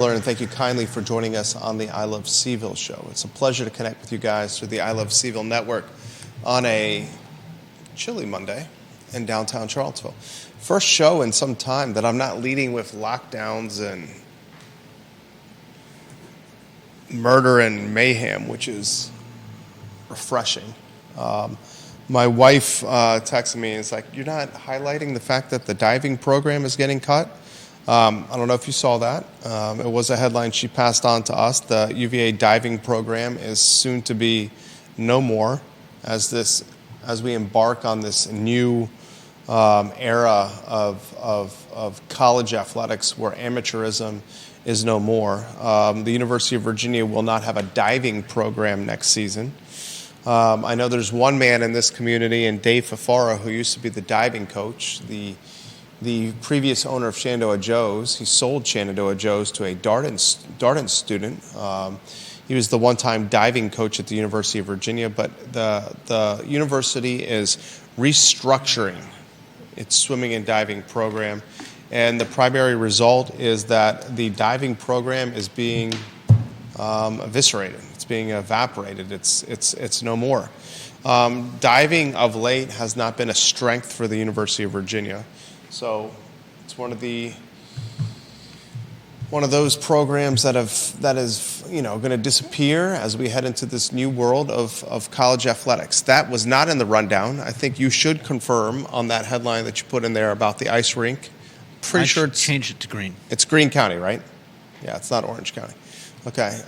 And thank you kindly for joining us on the I Love CVille Show. It's a pleasure to connect with you guys through the I Love CVille Network on a chilly Monday in downtown Charlottesville. First show in some time that I'm not leading with lockdowns and murder and mayhem, which is refreshing. My wife texted me and is like, "You're not highlighting the fact that the diving program is getting cut?" I don't know if you saw that. It was a headline she passed on to us. The UVA diving program is soon to be no more as we embark on this new era of college athletics where amateurism is no more. The University of Virginia will not have a diving program next season. I know there's one man in this community, and Dave Fafara, who used to be the diving coach, the previous owner of Shenandoah Joe's. He sold Shenandoah Joe's to a Darden student. He was the one-time diving coach at the University of Virginia, but the university is restructuring its swimming and diving program, and the primary result is that the diving program is being eviscerated. It's being evaporated. It's no more. Diving of late has not been a strength for the University of Virginia. So it's one of those programs that is going to disappear as we head into this new world of college athletics. That was not in the rundown. I think you should confirm on that headline that you put in there about the ice rink. Pretty sure it's changed it to Greene. It's Greene County, right? Yeah, it's not Orange County. Okay.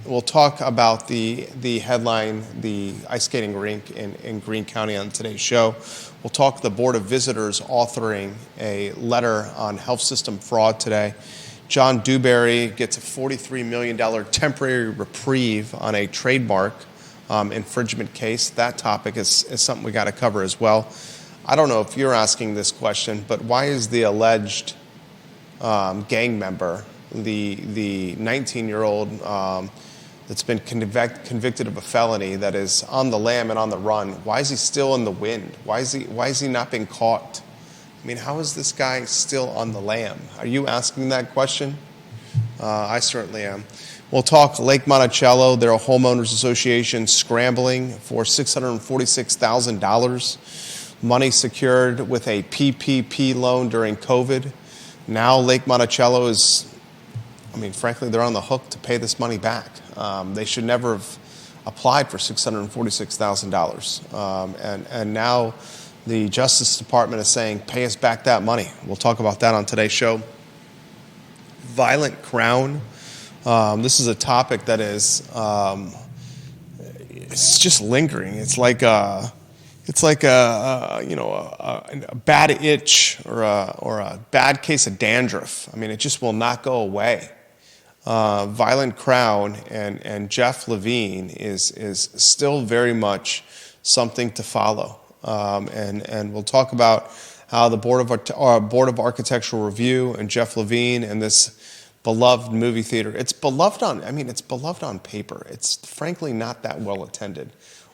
We'll talk about the headline, the ice skating rink in Greene County on today's show. We'll talk the Board of Visitors authoring a letter on health system fraud today. John Dewberry gets a $43 million temporary reprieve on a trademark infringement case. That topic is something we got to cover as well. I don't know if you're asking this question, but why is the alleged gang member, the 19-year-old that's been convicted of a felony that is on the lam and on the run, why is he still in the wind? Why is he not being caught? I mean, how is this guy still on the lam? Are you asking that question? I certainly am. We'll talk Lake Monticello, their homeowners association scrambling for $646,000. Money secured with a PPP loan during COVID. Now Lake Monticello frankly, they're on the hook to pay this money back. They should never have applied for $646,000. And now the Justice Department is saying, pay us back that money. We'll talk about that on today's show. Violent crown. This is a topic that is, it's just lingering. It's like a bad itch or a bad case of dandruff. I mean, it just will not go away. Violent Crown and Jeff Levine is still very much something to follow. And we'll talk about how the Board of Architectural Review and Jeff Levine and this beloved movie theater. It's beloved on paper. It's frankly not that well attended.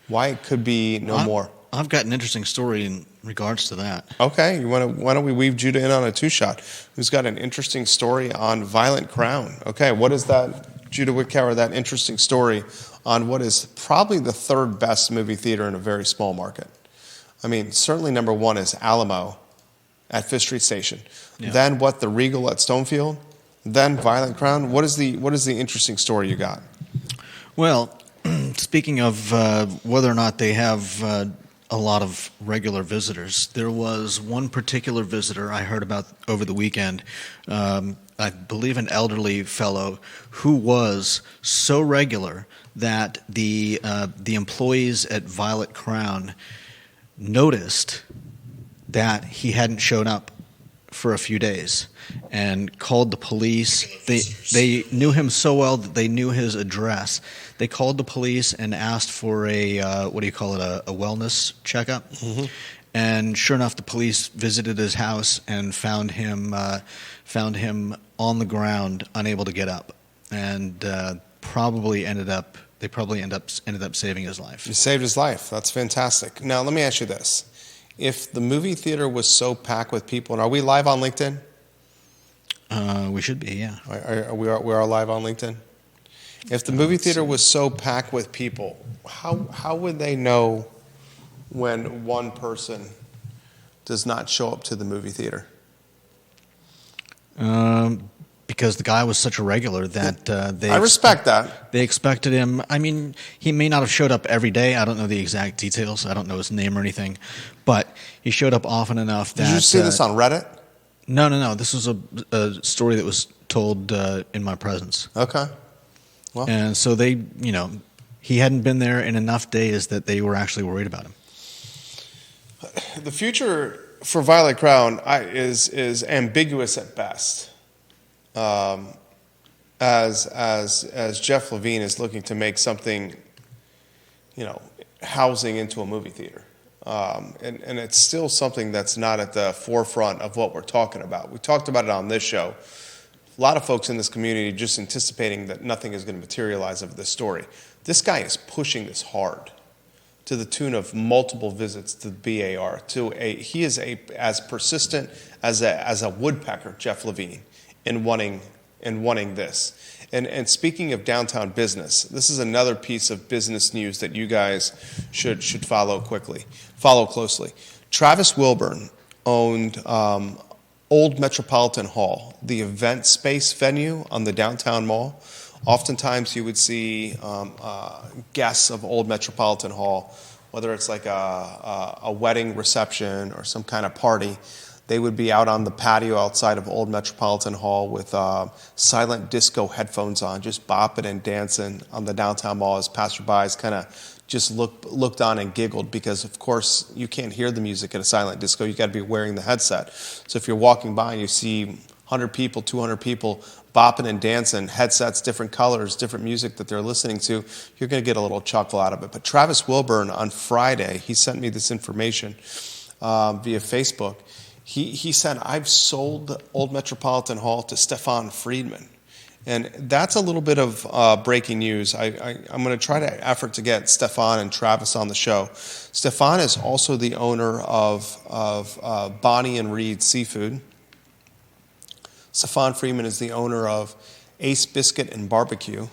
Why it could be no more. I've got an interesting story in regards to that. Okay, why don't we weave Judah in on a two-shot? Who's got an interesting story on Violent Crown? Okay, what is that, Judah Whitcower, that interesting story on what is probably the third best movie theater in a very small market? I mean, certainly number one is Alamo at Fifth Street Station. Yeah. Then the Regal at Stonefield? Then Violent Crown? What is the interesting story you got? Well, speaking of whether or not they have a lot of regular visitors, there was one particular visitor I heard about over the weekend, I believe an elderly fellow who was so regular that the employees at Violet Crown noticed that he hadn't shown up for a few days and called the police. They knew him so well that they knew his address. They called the police and asked for a a wellness checkup. Mm-hmm. And sure enough, the police visited his house and found him on the ground, unable to get up, and probably ended up saving his life. You saved his life. That's fantastic. Now, let me ask you this. If the movie theater was so packed with people, and are we live on LinkedIn? We should be, yeah. We are live on LinkedIn. If the movie theater was so packed with people, how would they know when one person does not show up to the movie theater? Because the guy was such a regular that I respect that. They expected him. I mean, he may not have showed up every day. I don't know the exact details. I don't know his name or anything. But he showed up often enough that... Did you see this on Reddit? No. This was a story that was told in my presence. Okay. Well. And so they, he hadn't been there in enough days that they were actually worried about him. The future for Violet Crown is ambiguous at best. As Jeff Levine is looking to make something, housing into a movie theater. And it's still something that's not at the forefront of what we're talking about. We talked about it on this show. A lot of folks in this community just anticipating that nothing is going to materialize of this story. This guy is pushing this hard to the tune of multiple visits to the BAR. He is as persistent as a woodpecker, Jeff Levine, in wanting this. And speaking of downtown business, this is another piece of business news that you guys should follow closely. Travis Wilburn owned Old Metropolitan Hall, the event space venue on the downtown mall. Oftentimes you would see guests of Old Metropolitan Hall, whether it's like a wedding reception or some kind of party. They would be out on the patio outside of Old Metropolitan Hall with silent disco headphones on, just bopping and dancing on the downtown mall as passerbys kind of just looked on and giggled because, of course, you can't hear the music at a silent disco. You got to be wearing the headset. So if you're walking by and you see 100 people, 200 people bopping and dancing, headsets, different colors, different music that they're listening to, you're going to get a little chuckle out of it. But Travis Wilburn on Friday, he sent me this information via Facebook. He said, I've sold Old Metropolitan Hall to Stefan Friedman. And that's a little bit of breaking news. I'm going to try to effort to get Stefan and Travis on the show. Stefan is also the owner of Bonnie and Reed Seafood. Stefan Friedman is the owner of Ace Biscuit and Barbecue.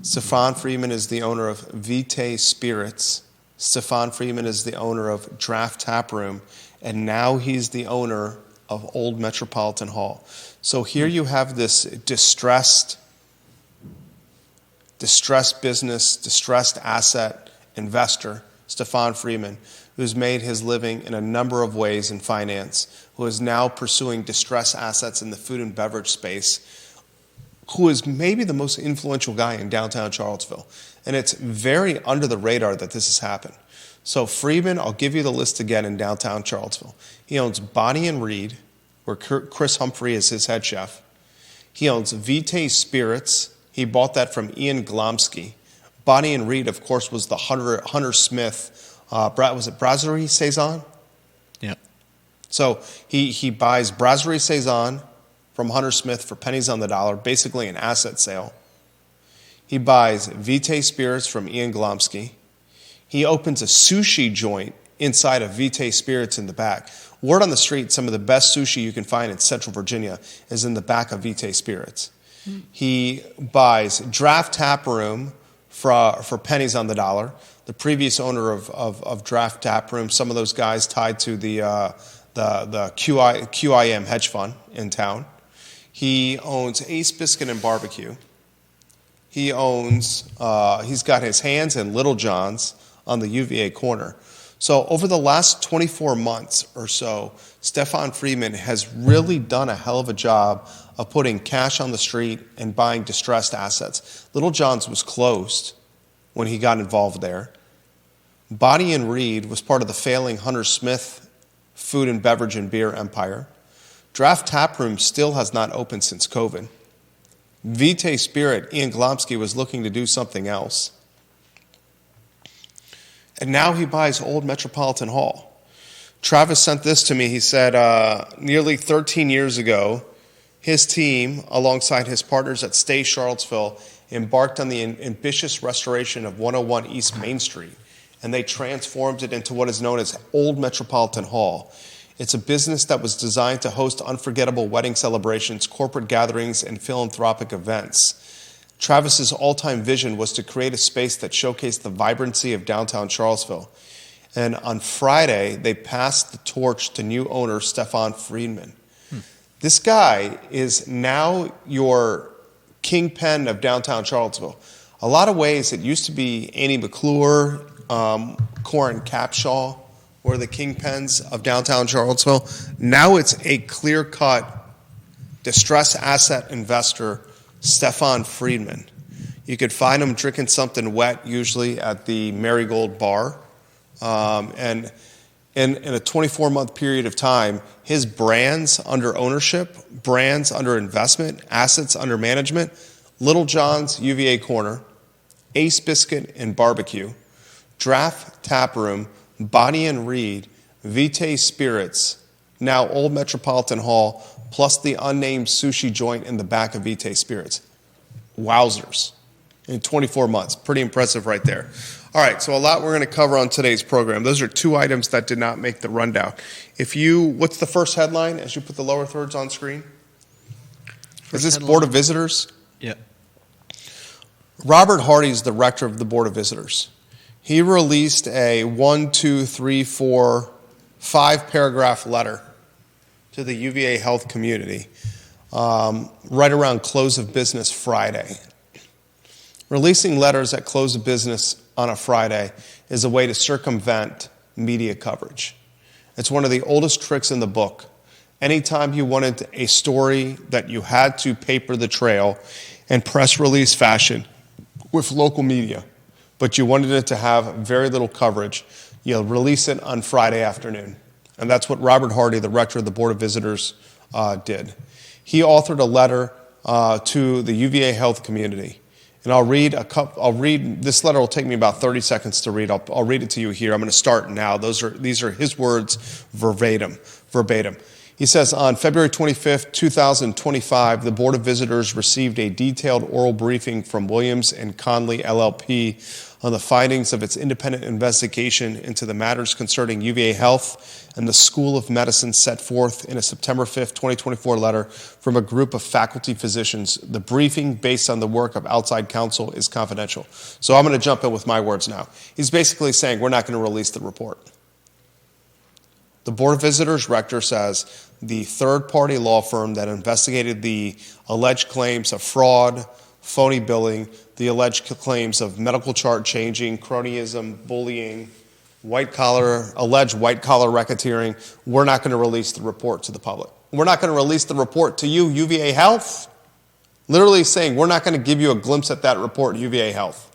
Stefan Friedman is the owner of Vitae Spirits. Stefan Friedman is the owner of Draft Tap Room. And now he's the owner of Old Metropolitan Hall. So here you have this distressed business, distressed asset investor, Stefan Friedman, who's made his living in a number of ways in finance, who is now pursuing distressed assets in the food and beverage space, who is maybe the most influential guy in downtown Charlottesville. And it's very under the radar that this has happened. So Friedman, I'll give you the list again in downtown Charlottesville. He owns Bonnie and Reed, where Chris Humphrey is his head chef. He owns Vitae Spirits. He bought that from Ian Glomsky. Bonnie and Reed, of course, was the Hunter Smith, was it Brasserie Saison? Yeah. So he buys Brasserie Saison from Hunter Smith for pennies on the dollar, basically an asset sale. He buys Vitae Spirits from Ian Glomsky. He opens a sushi joint inside of Vitae Spirits in the back. Word on the street, some of the best sushi you can find in Central Virginia is in the back of Vitae Spirits. He buys Draft Tap Room for pennies on the dollar. The previous owner of Draft Tap Room, some of those guys tied to the QIM hedge fund in town. He owns Ace Biscuit and Barbecue. He owns, he's got his hands in Little John's on the UVA corner. So over the last 24 months or so, Stefan Friedman has really done a hell of a job of putting cash on the street and buying distressed assets. Little John's was closed when he got involved there. Bonnie and Reed was part of the failing Hunter Smith food and beverage and beer empire. Draft Tap Room still has not opened since COVID. Vitae Spirit, Ian Glomsky was looking to do something else. And now he buys Old Metropolitan Hall. Travis sent this to me. He said, nearly 13 years ago, his team, alongside his partners at Stay Charlottesville, embarked on the ambitious restoration of 101 East Main Street, and they transformed it into what is known as Old Metropolitan Hall. It's a business that was designed to host unforgettable wedding celebrations, corporate gatherings, and philanthropic events. Travis's all-time vision was to create a space that showcased the vibrancy of downtown Charlottesville. And on Friday, they passed the torch to new owner Stefan Friedman. This guy is now your kingpin of downtown Charlottesville. A lot of ways, it used to be Annie McClure, Corin Capshaw were the kingpins of downtown Charlottesville. Now it's a clear-cut distressed asset investor, Stefan Friedman. You could find him drinking something wet, usually at the Marigold Bar. And in a 24-month period of time, his brands under ownership, brands under investment, assets under management, Little John's UVA Corner, Ace Biscuit and Barbecue, Draft Tap Room, Bonnie and Reed, Vitae Spirits, now Old Metropolitan Hall, plus the unnamed sushi joint in the back of Vitae Spirits. Wowzers. In 24 months. Pretty impressive right there. All right, so a lot we're going to cover on today's program. Those are two items that did not make the rundown. What's the first headline as you put the lower thirds on screen? Is this Board of Visitors? Yeah. Robert Hardy is the rector of the Board of Visitors. He released a 5-paragraph letter to the UVA health community right around close of business Friday. Releasing letters at close of business on a Friday is a way to circumvent media coverage. It's one of the oldest tricks in the book. Anytime you wanted a story that you had to paper the trail in press release fashion with local media, but you wanted it to have very little coverage, you'll release it on Friday afternoon. And that's what Robert Hardy, the rector of the Board of Visitors, did. He authored a letter to the UVA health community. And I'll read this letter will take me about 30 seconds to read. I'll read it to you here. I'm going to start now. These are his words verbatim. He says, on February 25th, 2025, the Board of Visitors received a detailed oral briefing from Williams and Conley LLP on the findings of its independent investigation into the matters concerning UVA Health and the School of Medicine set forth in a September 5th, 2024 letter from a group of faculty physicians. The briefing, based on the work of outside counsel, is confidential. So I'm going to jump in with my words now. He's basically saying we're not going to release the report. The Board of Visitors rector says the third-party law firm that investigated the alleged claims of fraud, phony billing, the alleged claims of medical chart changing, cronyism, bullying, alleged white-collar racketeering, we're not going to release the report to the public. We're not going to release the report to you, UVA Health. Literally saying we're not going to give you a glimpse at that report, UVA Health.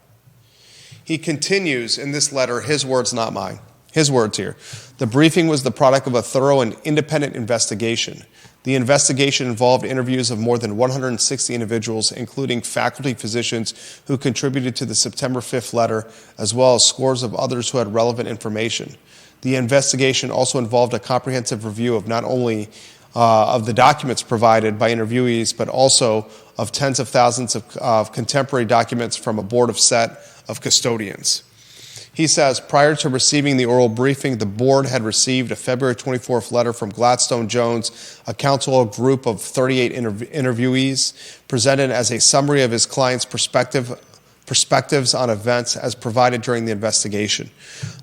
He continues in this letter, his words, not mine. His words here. The briefing was the product of a thorough and independent investigation. The investigation involved interviews of more than 160 individuals, including faculty physicians who contributed to the September 5th letter, as well as scores of others who had relevant information. The investigation also involved a comprehensive review of not only of the documents provided by interviewees, but also of tens of thousands of contemporary documents from a board of custodians. He says, prior to receiving the oral briefing, the board had received a February 24th letter from Gladstone Jones, a counsel group of 38 interviewees, presented as a summary of his client's perspectives on events as provided during the investigation.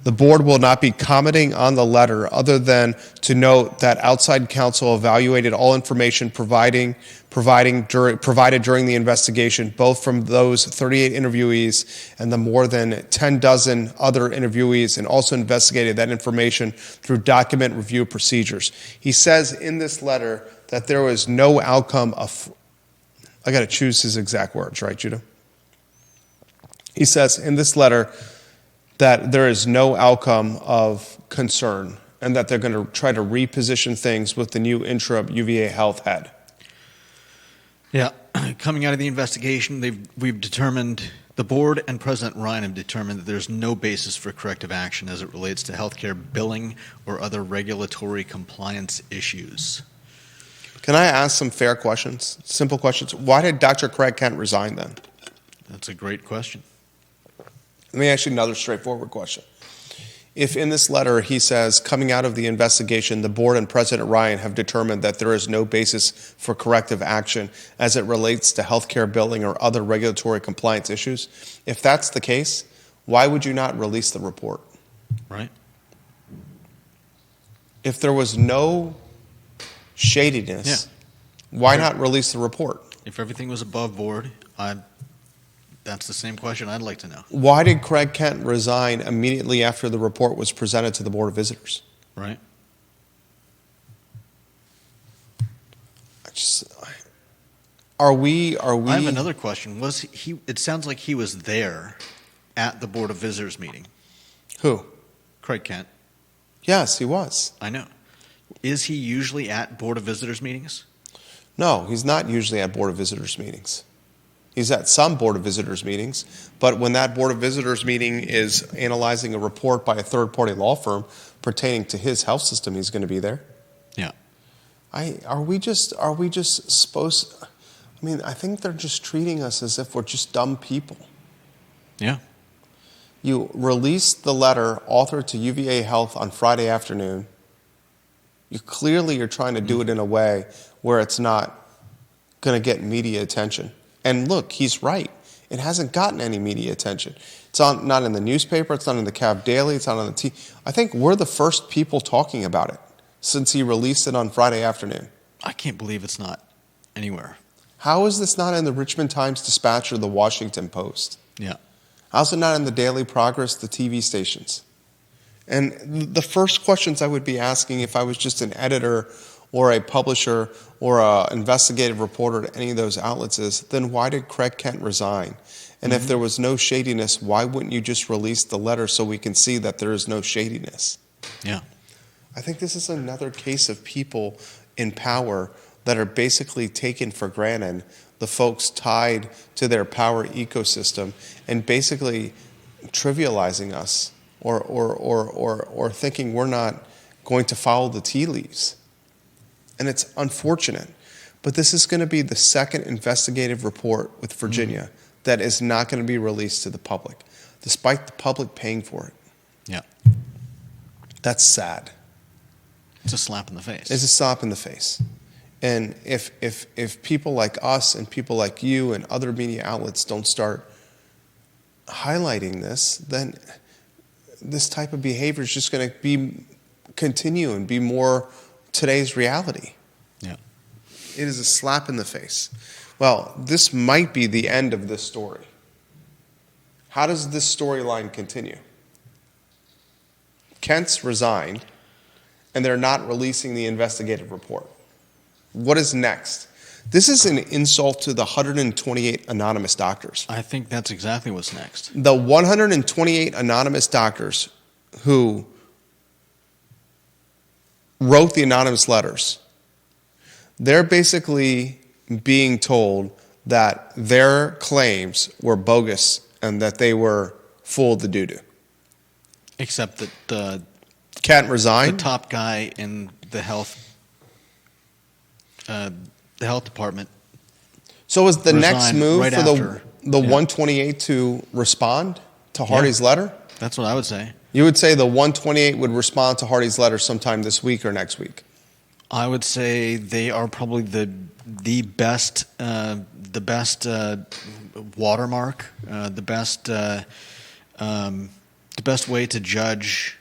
The board will not be commenting on the letter other than to note that outside counsel evaluated all information provided during the investigation, both from those 38 interviewees and the more than 10 dozen other interviewees, and also investigated that information through document review procedures. He says in this letter that there was no outcome of, I got to choose his exact words, right, Judah? He says in this letter that there is no outcome of concern and that they're going to try to reposition things with the new interim UVA Health head. Yeah, coming out of the investigation, we've determined, the board and President Ryan have determined that there's no basis for corrective action as it relates to healthcare billing or other regulatory compliance issues. Can I ask some fair questions, simple questions? Why did Dr. Craig Kent resign then? That's a great question. Let me ask you another straightforward question. If in this letter he says, coming out of the investigation, the board and President Ryan have determined that there is no basis for corrective action as it relates to healthcare billing or other regulatory compliance issues, if that's the case, why would you not release the report? Right. If there was no shadiness, why not release the report? If everything was above board, that's the same question I'd like to know. Why did Craig Kent resign immediately after the report was presented to the Board of Visitors? Right. Are we? I have another question. Was he? It sounds like he was there at the Board of Visitors meeting. Who? Craig Kent. Yes, he was. I know. Is he usually at Board of Visitors meetings? No, he's not usually at Board of Visitors meetings. He's at some Board of Visitors meetings, but when that Board of Visitors meeting is analyzing a report by a third-party law firm pertaining to his health system, he's going to be there. Yeah. Are we just supposed? I mean, I think they're just treating us as if we're just dumb people. Yeah. You released the letter authored to UVA Health on Friday afternoon. You're trying to do it in a way where it's not going to get media attention. And look, he's right. It hasn't gotten any media attention. It's not in the newspaper. It's not in the Cav Daily. It's not on the TV. I think we're the first people talking about it since he released it on Friday afternoon. I can't believe it's not anywhere. How is this not in the Richmond Times-Dispatch or the Washington Post? Yeah. How's it not in the Daily Progress, the TV stations? And the first questions I would be asking if I was just an editor or a publisher or an investigative reporter at any of those outlets is, then why did Craig Kent resign? And if there was no shadiness, why wouldn't you just release the letter so we can see that there is no shadiness? Yeah. I think this is another case of people in power that are basically taken for granted, the folks tied to their power ecosystem, and basically trivializing us or thinking we're not going to follow the tea leaves. And it's unfortunate. But this is going to be the second investigative report with Virginia that is not going to be released to the public, despite the public paying for it. Yeah. That's sad. It's a slap in the face. It's a slap in the face. And if people like us and people like you and other media outlets don't start highlighting this, then this type of behavior is just going to continue and be more today's reality. Yeah. It is a slap in the face. Well, this might be the end of this story. How does this storyline continue? Kent's resigned, and they're not releasing the investigative report. What is next? This is an insult to the 128 anonymous doctors. I think that's exactly what's next. The 128 anonymous doctors who wrote the anonymous letters, they're basically being told that their claims were bogus and that they were full of the doo-doo. Except that the Kent resigned. The top guy in the health department. So is the next resigned move right for after. the 128 to respond to Hardy's letter? That's what I would say. You would say the 128 would respond to Hardy's letter sometime this week or next week? I would say they are probably the best watermark, the best way to judge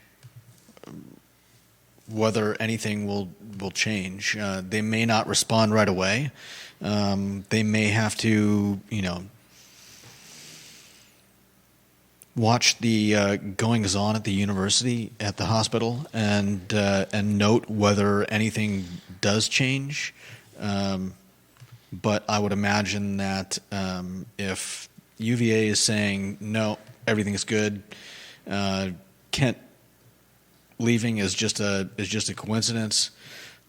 whether anything will change. They may not respond right away. They may have to, watch the goings on at the university, at the hospital, and note whether anything does change. But I would imagine that if UVA is saying no, everything is good, Kent leaving is just a coincidence,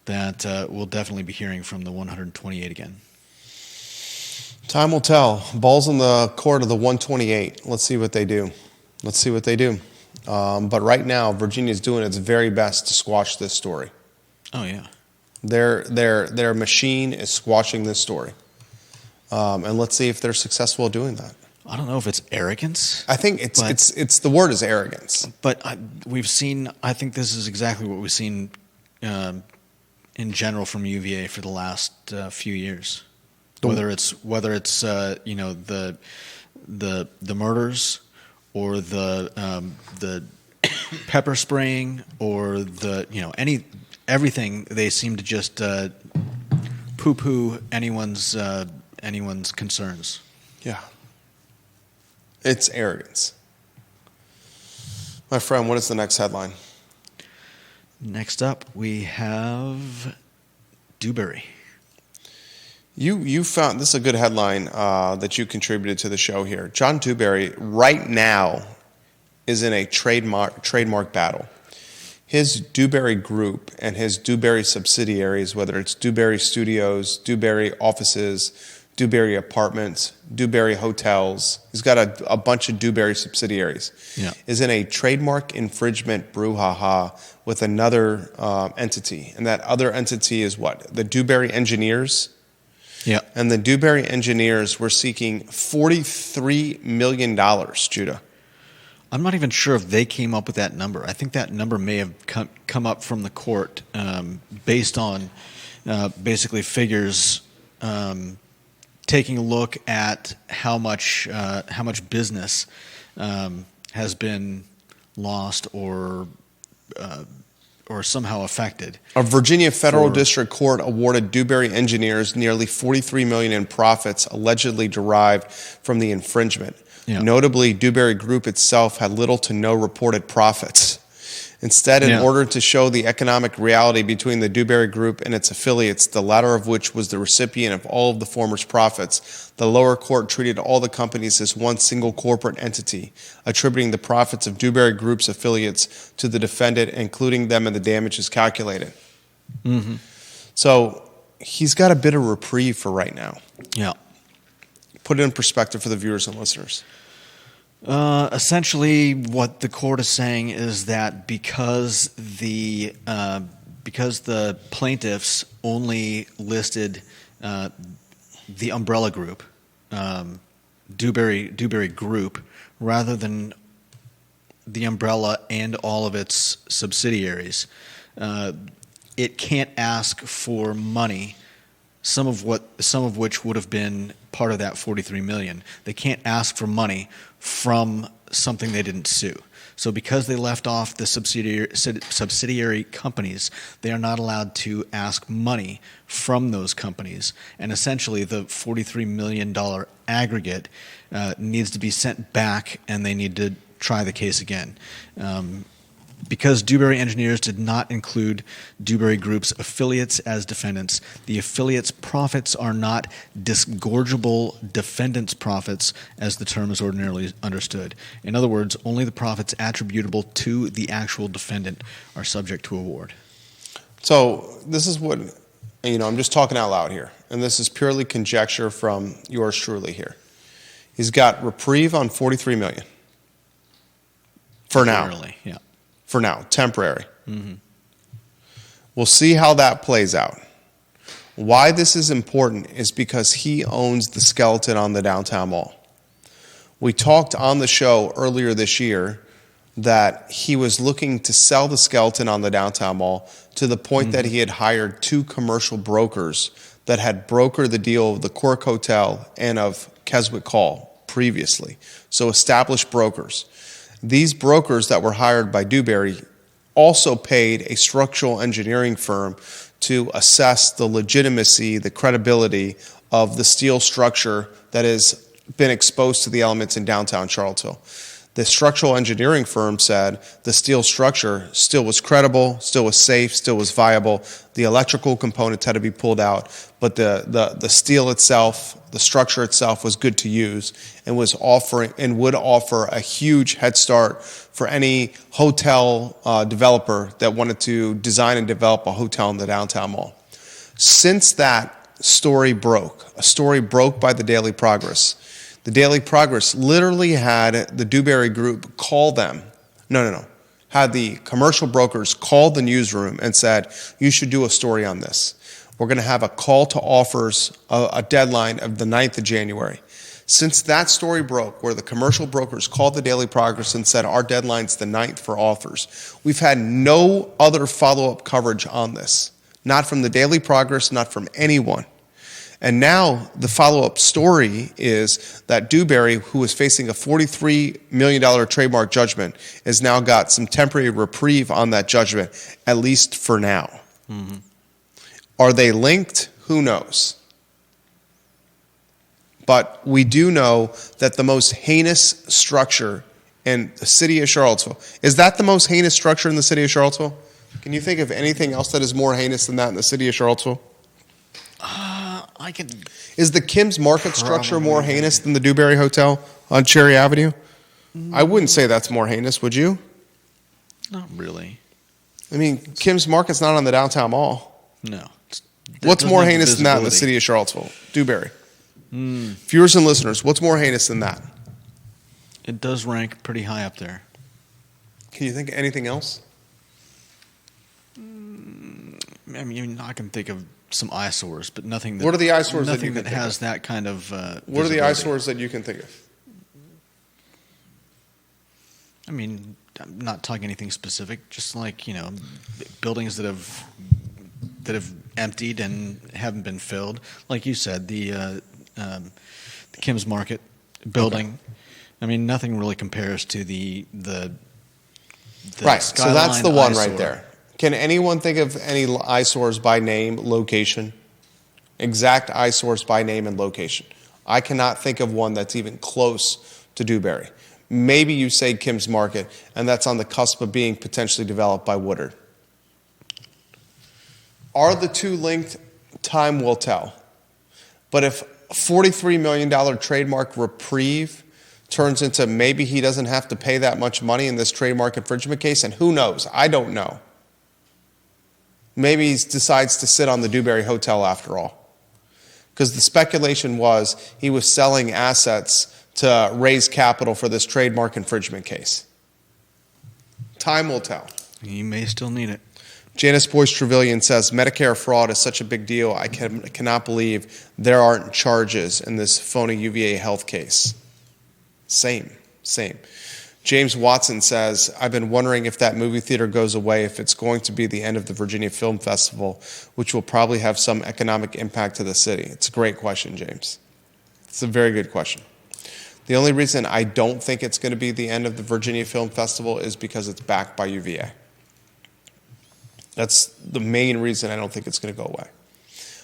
that we'll definitely be hearing from the 128 again. Time will tell. Ball's in the court of the 128. Let's see what they do. But right now, Virginia's doing its very best to squash this story. Oh yeah. Their machine is squashing this story. And let's see if they're successful at doing that. I don't know if it's arrogance. I think it's the word is arrogance. But we've seen. I think this is exactly what we've seen in general from UVA for the last few years. Whether it's the murders or the pepper spraying or everything, they seem to just poo-poo anyone's concerns. Yeah. It's arrogance. My friend, what is the next headline? Next up, we have Dewberry. You found this is a good headline that you contributed to the show here. John Dewberry right now is in a trademark battle. His Dewberry Group and his Dewberry subsidiaries, whether it's Dewberry Studios, Dewberry Offices, Dewberry Apartments, Dewberry Hotels, he's got a bunch of Dewberry subsidiaries, is in a trademark infringement brouhaha with another entity. And that other entity is what? The Dewberry Engineers. Yeah. And the Dewberry Engineers were seeking $43 million, Judah. I'm not even sure if they came up with that number. I think that number may have come up from the court based on basically figures taking a look at how much business has been lost or somehow affected. A Virginia federal district court awarded Dewberry Engineers nearly $43 million in profits allegedly derived from the infringement. Yeah. Notably, Dewberry Group itself had little to no reported profits. Instead, in order to show the economic reality between the Dewberry Group and its affiliates, the latter of which was the recipient of all of the former's profits, the lower court treated all the companies as one single corporate entity, attributing the profits of Dewberry Group's affiliates to the defendant, including them in the damages calculated. Mm-hmm. So he's got a bit of reprieve for right now. Yeah. Put it in perspective for the viewers and listeners. Essentially, what the court is saying is that because the plaintiffs only listed the umbrella group, Dewberry Group, rather than the umbrella and all of its subsidiaries, it can't ask for money. Some of which would have been part of that $43 million. They can't ask for money from something they didn't sue. So because they left off the subsidiary companies, they are not allowed to ask money from those companies. And essentially, the $43 million aggregate needs to be sent back, and they need to try the case again. Because Dewberry Engineers did not include Dewberry Group's affiliates as defendants, the affiliates' profits are not disgorgeable defendants' profits as the term is ordinarily understood. In other words, only the profits attributable to the actual defendant are subject to award. So this is what, I'm just talking out loud here, and this is purely conjecture from yours truly here. He's got reprieve on $43 million. For now. Yeah. For now, temporary. Mm-hmm. We'll see how that plays out. Why this is important is because he owns the skeleton on the downtown mall. We talked on the show earlier this year that he was looking to sell the skeleton on the downtown mall to the point that he had hired 2 commercial brokers that had brokered the deal of the Cork Hotel and of Keswick Hall previously. So established brokers. These brokers that were hired by Dewberry also paid a structural engineering firm to assess the legitimacy, the credibility of the steel structure that has been exposed to the elements in downtown Charlottesville. The structural engineering firm said the steel structure still was credible, still was safe, still was viable. The electrical components had to be pulled out, but the steel itself, the structure itself was good to use and would offer a huge head start for any hotel developer that wanted to design and develop a hotel in the downtown mall. Since that story broke, a story broke by the Daily Progress, the Daily Progress literally had the Dewberry Group call them. Had the commercial brokers call the newsroom and said, you should do a story on this. We're going to have a call to offers, a deadline of the 9th of January. Since that story broke, where the commercial brokers called the Daily Progress and said our deadline's the 9th for offers, we've had no other follow-up coverage on this. Not from the Daily Progress, not from anyone. And now the follow-up story is that Dewberry, who was facing a $43 million trademark judgment, has now got some temporary reprieve on that judgment, at least for now. Mm-hmm. Are they linked? Who knows? But we do know that the most heinous structure in the city of Charlottesville, is that the most heinous structure in the city of Charlottesville? Can you think of anything else that is more heinous than that in the city of Charlottesville? I can. Is the Kim's Market structure more heinous than the Dewberry Hotel on Cherry Avenue? I wouldn't say that's more heinous, would you? Not really. I mean, Kim's Market's not on the downtown mall. No. What's more heinous than that in the city of Charlottesville? Dewberry. Viewers and listeners, what's more heinous than that? It does rank pretty high up there. Can you think of anything else? I mean, I can think of some eyesores, but nothing that. What are the eyesores that you nothing can that think has of? that kind of. What are the eyesores that you can think of? I mean, I'm not talking anything specific. Just like buildings that have emptied and haven't been filled. Like you said, the Kim's Market building. Okay. I mean, nothing really compares to the right. So that's the one eyesore. Right there. Can anyone think of any eyesores by name, location? Exact eyesores by name and location. I cannot think of one that's even close to Dewberry. Maybe you say Kim's Market, and that's on the cusp of being potentially developed by Woodard. Are the two linked? Time will tell. But if $43 million trademark reprieve turns into maybe he doesn't have to pay that much money in this trademark infringement case, and who knows? I don't know. Maybe he decides to sit on the Dewberry Hotel after all. Because the speculation was he was selling assets to raise capital for this trademark infringement case. Time will tell. He may still need it. Janice Boyce Trevelyan says, Medicare fraud is such a big deal, I cannot believe there aren't charges in this phony UVA health case. Same. James Watson says, I've been wondering if that movie theater goes away, if it's going to be the end of the Virginia Film Festival, which will probably have some economic impact to the city. It's a great question, James. It's a very good question. The only reason I don't think it's going to be the end of the Virginia Film Festival is because it's backed by UVA. That's the main reason I don't think it's going to go away.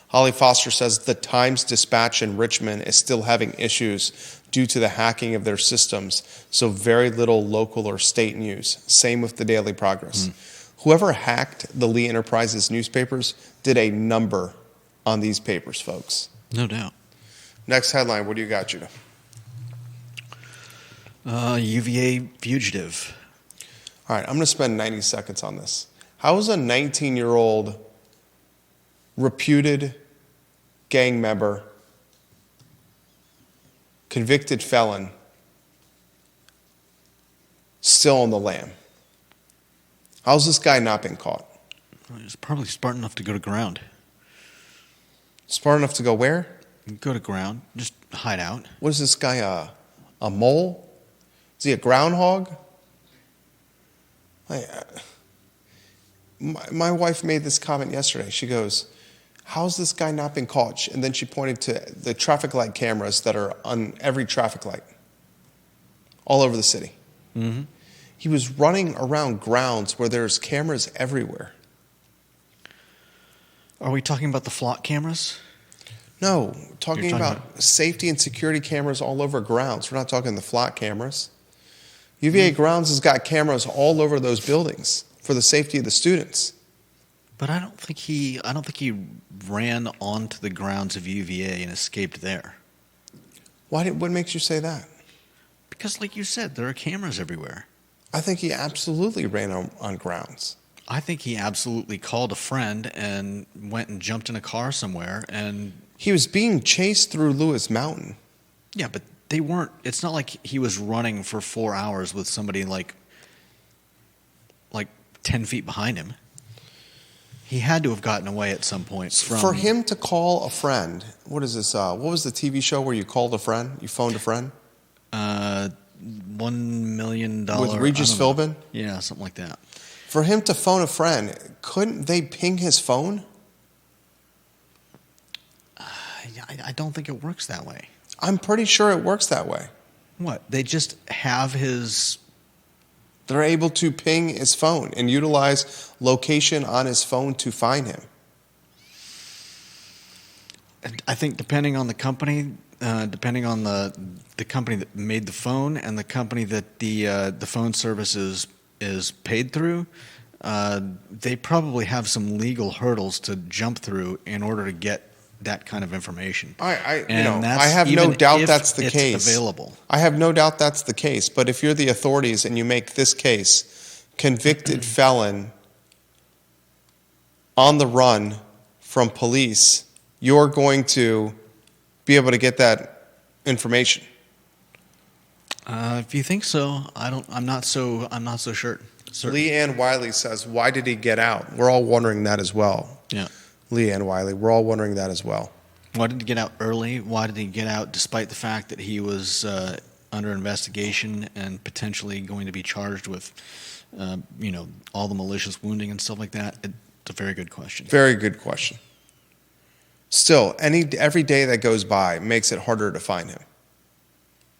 Holly Foster says the Times-Dispatch in Richmond is still having issues due to the hacking of their systems, so very little local or state news. Same with the Daily Progress. Whoever hacked the Lee Enterprises newspapers did a number on these papers, folks. No doubt. Next headline, what do you got, Judah? UVA Fugitive. All right, I'm going to spend 90 seconds on this. How is a 19-year-old reputed gang member, convicted felon, still on the lam? How's this guy not been caught? He's probably smart enough to go to ground. Smart enough to go where? Go to ground. Just hide out. What is this guy, a mole? Is he a groundhog? My wife made this comment yesterday. She goes, how's this guy not been caught? And then she pointed to the traffic light cameras that are on every traffic light all over the city. Mm-hmm. He was running around grounds where there's cameras everywhere. Are we talking about the flock cameras? No, we're talking about safety and security cameras all over grounds. We're not talking the flock cameras. UVA grounds has got cameras all over those buildings for the safety of the students. But I don't think he ran onto the grounds of UVA and escaped there. What makes you say that? Because like you said, there are cameras everywhere. I think he absolutely ran on grounds. I think he absolutely called a friend and went and jumped in a car somewhere. And he was being chased through Lewis Mountain. Yeah, but they weren't. It's not like he was running for 4 hours with somebody like 10 feet behind him. He had to have gotten away at some point. For him to call a friend, what is this? What was the TV show where you called a friend? You phoned a friend? $1 million. With Regis Philbin? Yeah, something like that. For him to phone a friend, couldn't they ping his phone? I don't think it works that way. I'm pretty sure it works that way. What? They just have his... They're able to ping his phone and utilize location on his phone to find him. I think depending on the company, depending on the company that made the phone and the company that the phone service is paid through, they probably have some legal hurdles to jump through in order to get that kind of information. I have no doubt that's the case. It's available. I have no doubt that's the case. But if you're the authorities and you make this case, convicted felon on the run from police, you're going to be able to get that information. If you think so, I'm not so sure. Certain. Lee Ann Wiley says, "Why did he get out?" We're all wondering that as well. Yeah. Lee Ann Wiley, we're all wondering that as well. Why did he get out early? Why did he get out despite the fact that he was under investigation and potentially going to be charged with, all the malicious wounding and stuff like that? It's a very good question. Very good question. Still, every day that goes by makes it harder to find him.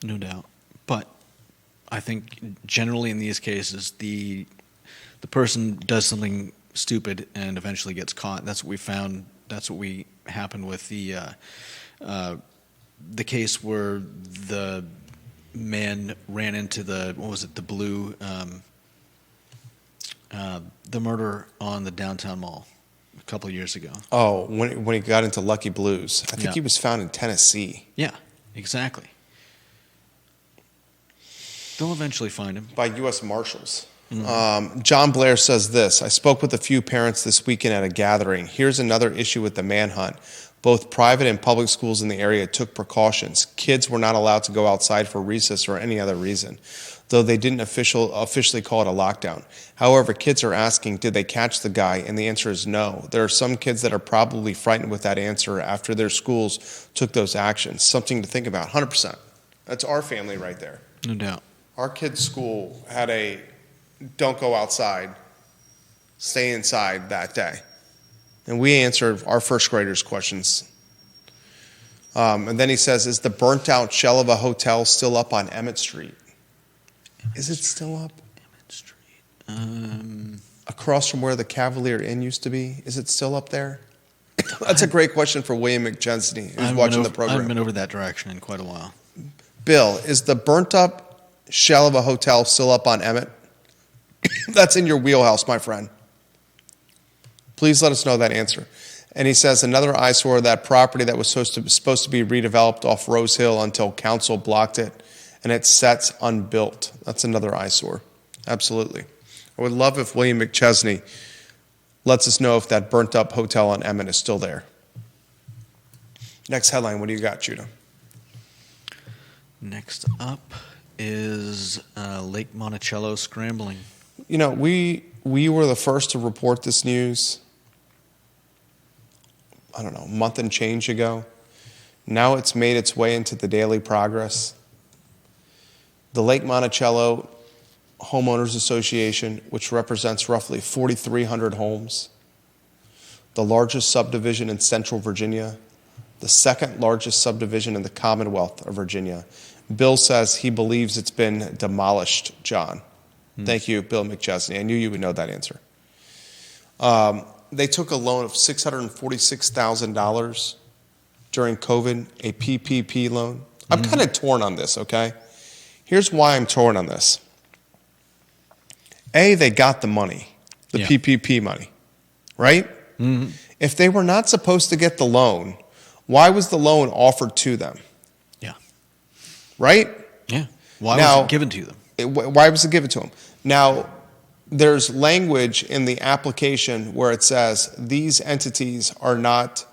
No doubt. But I think generally in these cases, the person does something stupid and eventually gets caught. That's what we found. That's what happened with the case where the man ran into the blue, the murder on the downtown mall a couple of years ago. Oh, when he got into Lucky Blues. I think he was found in Tennessee. Yeah, exactly. They'll eventually find him. By U.S. Marshals. Mm-hmm. John Blair says this: "I spoke with a few parents this weekend at a gathering. Here's another issue with the manhunt. Both private and public schools in the area took precautions. Kids were not allowed to go outside for recess or any other reason, though they didn't officially call it a lockdown. However, kids are asking, did they catch the guy? And the answer is no. There are some kids that are probably frightened with that answer after their schools took those actions. Something to think about." 100%. That's our family right there. No doubt. Our kids' school had a "don't go outside, stay inside" that day. And we answered our first graders' questions. And then he says, "Is the burnt out shell of a hotel still up on Emmett Street?" Is it still up? Emmett Street. Across from where the Cavalier Inn used to be? Is it still up there? That's a great question for William McChesney, who's watching the program. I haven't been over that direction in quite a while. Bill, is the burnt up shell of a hotel still up on Emmett? That's in your wheelhouse, my friend. Please let us know that answer. And he says, another eyesore, that property that was supposed to be redeveloped off Rose Hill until council blocked it, and it sets unbuilt. That's another eyesore. Absolutely. I would love if William McChesney lets us know if that burnt up hotel on Emmett is still there. Next headline, what do you got, Judah? Next up is Lake Monticello scrambling. You know, we were the first to report this news, I don't know, a month and change ago. Now it's made its way into the Daily Progress. The Lake Monticello Homeowners Association, which represents roughly 4,300 homes, the largest subdivision in Central Virginia, the second largest subdivision in the Commonwealth of Virginia. Bill says he believes it's been demolished, John. Thank you, Bill McChesney. I knew you would know that answer. They took a loan of $646,000 during COVID, a PPP loan. I'm kind of torn on this, okay? Here's why I'm torn on this. A, they got the money, the PPP money, right? Mm-hmm. If they were not supposed to get the loan, why was the loan offered to them? Yeah. Right? Yeah. Why was it given to them? Why was it given to them? Now, there's language in the application where it says these entities are not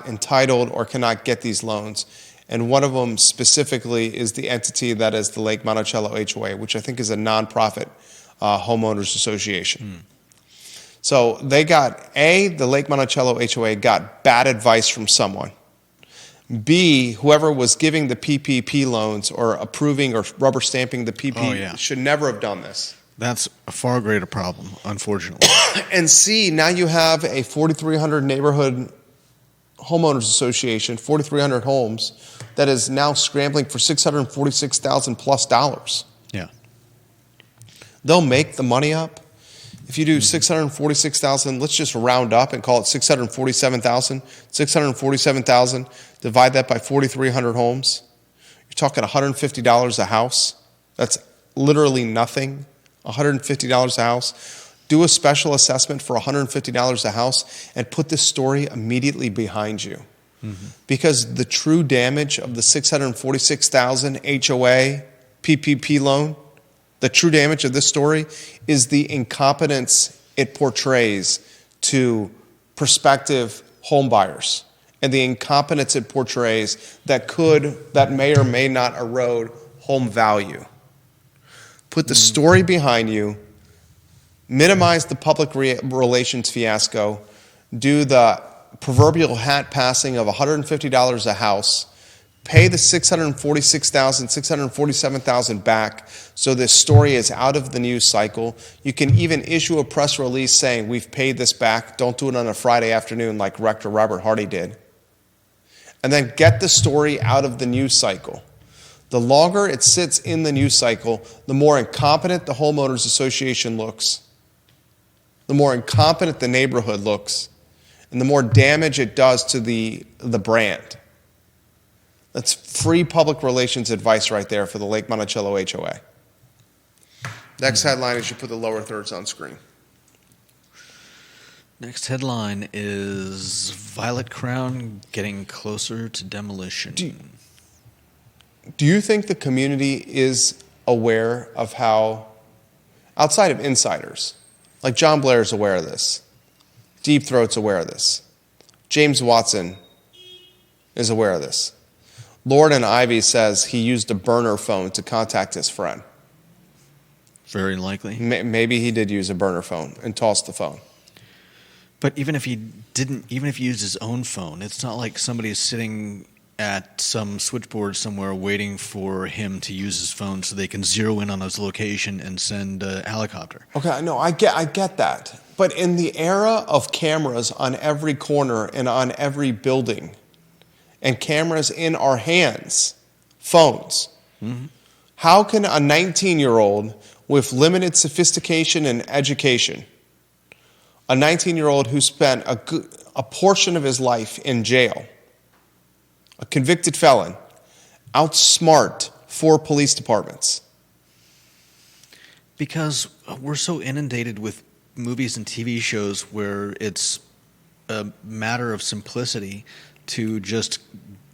entitled or cannot get these loans. And one of them specifically is the entity that is the Lake Monticello HOA, which I think is a nonprofit homeowners association. So they got, the Lake Monticello HOA got bad advice from someone. B, whoever was giving the PPP loans or approving or rubber stamping the PP should never have done this. That's a far greater problem, unfortunately. And C, now you have a 4,300 neighborhood homeowners association, 4,300 homes, that is now scrambling for $646,000 plus dollars. Yeah. They'll make the money up. If you do 646,000, let's just round up and call it 647,000. 647,000, divide that by 4,300 homes. You're talking $150 a house. That's literally nothing. $150 a house. Do a special assessment for $150 a house and put this story immediately behind you. Because the true damage of the 646,000 HOA PPP loan, the true damage of this story is the incompetence it portrays to prospective home buyers and the incompetence it portrays that may or may not erode home value. Put the story behind you, minimize the public relations fiasco, do the proverbial hat passing of $150 a house, pay the $646,000, $647,000 back so this story is out of the news cycle. You can even issue a press release saying we've paid this back. Don't do it on a Friday afternoon like Rector Robert Hardy did. And then get the story out of the news cycle. The longer it sits in the news cycle, the more incompetent the homeowners association looks, the more incompetent the neighborhood looks, and the more damage it does to the brand. That's free public relations advice right there for the Lake Monticello HOA. Next headline is you put the lower thirds on screen. Next headline is Violet Crown getting closer to demolition. Do you think the community is aware of how, outside of insiders, like John Blair is aware of this, Deep Throat's aware of this, James Watson is aware of this. Lord and Ivy says he used a burner phone to contact his friend. Very likely. Maybe he did use a burner phone and tossed the phone. But even if he didn't, even if he used his own phone, it's not like somebody is sitting at some switchboard somewhere waiting for him to use his phone so they can zero in on his location and send a helicopter. Okay, no, I get that. But in the era of cameras on every corner and on every building, and cameras in our hands, phones, how can a 19-year-old with limited sophistication and education, a 19-year-old who spent a portion of his life in jail, a convicted felon, outsmart 4 police departments? Because we're so inundated with movies and TV shows where it's a matter of simplicity to just